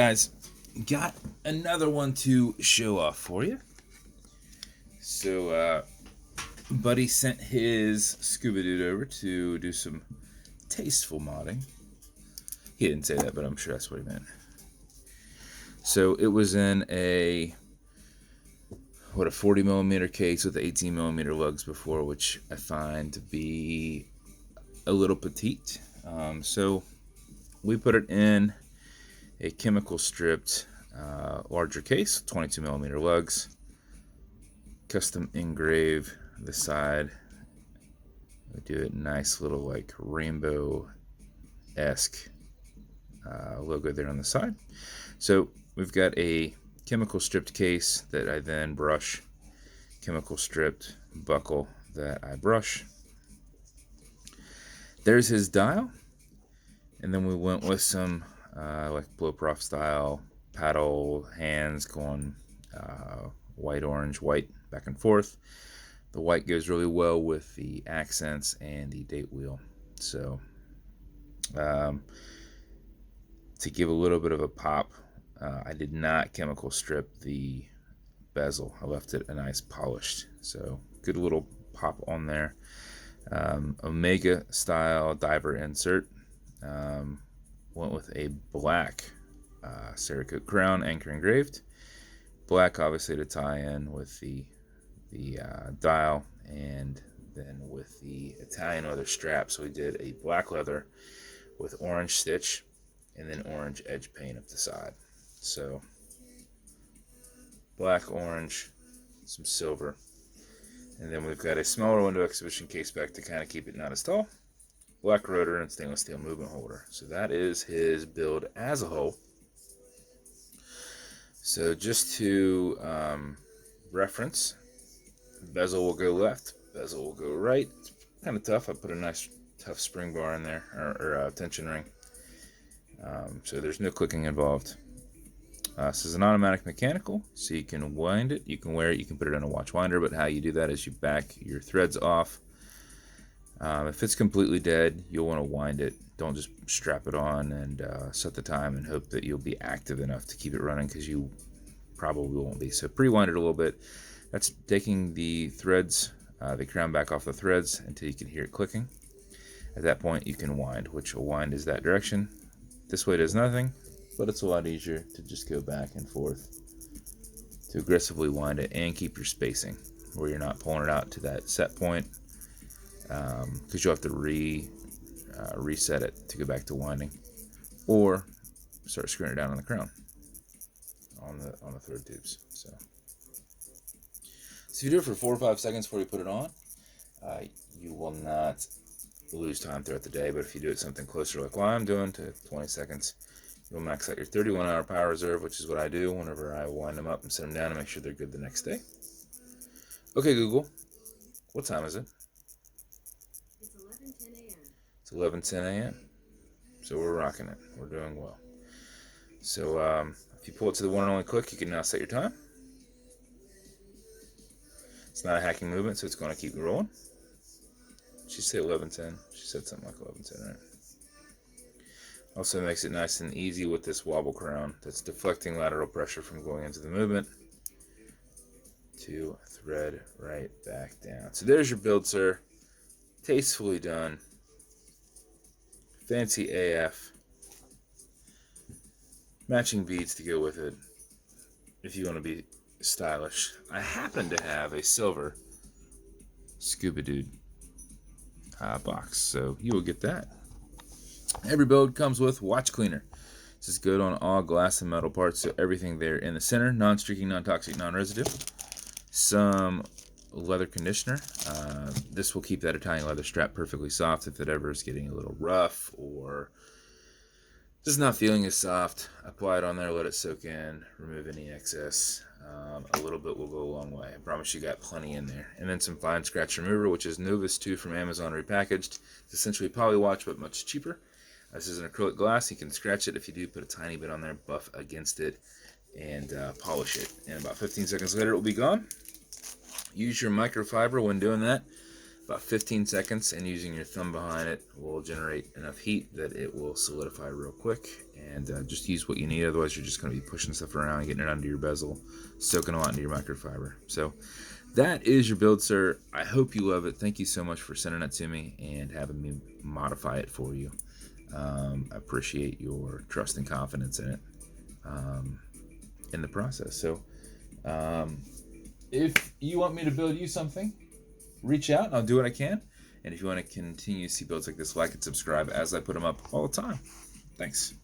guys, got another one to show off for you. So, Buddy sent his Scuba Dude over to do some tasteful modding. He didn't say that, but I'm sure that's what he meant. So it was in a 40mm case with 18mm lugs before, which I find to be a little petite. So we put it in a chemical stripped larger case, 22mm lugs. Custom engrave the side. We do it nice little like rainbow-esque logo there on the side. So we've got a chemical stripped case that I then brush, chemical stripped buckle that I brush. There's his dial, and then we went with some like PloProf style paddle hands going white, orange, white, back and forth. The white goes really well with the accents and the date wheel. So to give a little bit of a pop, I did not chemical strip the bezel. I left it a nice polished. So good little pop on there. Omega style diver insert. Went with a black cerakoted crown, anchor engraved. Black obviously to tie in with the dial, and then with the Italian leather strap. So we did a black leather with orange stitch and then orange edge paint up the side. So black, orange, some silver, and then we've got a smaller window exhibition caseback to kind of keep it not as tall. Black rotor and stainless steel movement holder. So that is his build as a whole. So just to reference, bezel will go left, bezel will go right. It's kind of tough. I put a nice tough spring bar in there, or tension ring. So there's no clicking involved. This is an automatic mechanical, so you can wind it, you can wear it, you can put it on a watch winder, but how you do that is you back your threads off. If it's completely dead, you'll want to wind it. Don't just strap it on and set the time and hope that you'll be active enough to keep it running, because you probably won't be. So pre-wind it a little bit. That's taking the threads, the crown back off the threads until you can hear it clicking. At that point, you can wind, which a wind is that direction. This way does nothing, but it's a lot easier to just go back and forth to aggressively wind it and keep your spacing where you're not pulling it out to that set point, because you'll have to reset it to go back to winding, or start screwing it down on the crown on the thread tubes. So if you do it for 4 or 5 seconds before you put it on, you will not lose time throughout the day. But if you do it something closer like what I'm doing, to 20 seconds, you'll max out your 31-hour power reserve, which is what I do whenever I wind them up and set them down to make sure they're good the next day. Okay, Google, what time is it? It's 11:10 a.m. It's 11:10 a.m. So we're rocking it. We're doing well. So if you pull it to the one and only click, you can now set your time. It's not a hacking movement, so it's going to keep rolling. She said 11:10. She said something like 11:10, right? Also makes it nice and easy with this wobble crown that's deflecting lateral pressure from going into the movement to thread right back down. So there's your build, sir. Tastefully done. Fancy AF. Matching beads to go with it if you want to be stylish. I happen to have a silver Scuba Dude box, so you will get that. Every build comes with watch cleaner. This is good on all glass and metal parts, so everything there in the center, non-streaking, non-toxic, non-residue. Some leather conditioner. This will keep that Italian leather strap perfectly soft if it ever is getting a little rough or just not feeling as soft. Apply it on there, let it soak in, remove any excess. A little bit will go a long way. I promise you got plenty in there. And then some fine scratch remover, which is Novus 2 from Amazon repackaged. It's essentially a poly watch, but much cheaper. This is an acrylic glass. You can scratch it. If you do, put a tiny bit on there, buff against it, and polish it. And about 15 seconds later, it will be gone. Use your microfiber when doing that about 15 seconds, and using your thumb behind it will generate enough heat that it will solidify real quick. And just use what you need, otherwise you're just going to be pushing stuff around, getting it under your bezel, soaking a lot into your microfiber. So that is your build, sir. I hope you love it. Thank you so much for sending it to me and having me modify it for you. I appreciate your trust and confidence in it, in the process. So if you want me to build you something, reach out and I'll do what I can. And if you want to continue to see builds like this, like and subscribe as I put them up all the time. Thanks.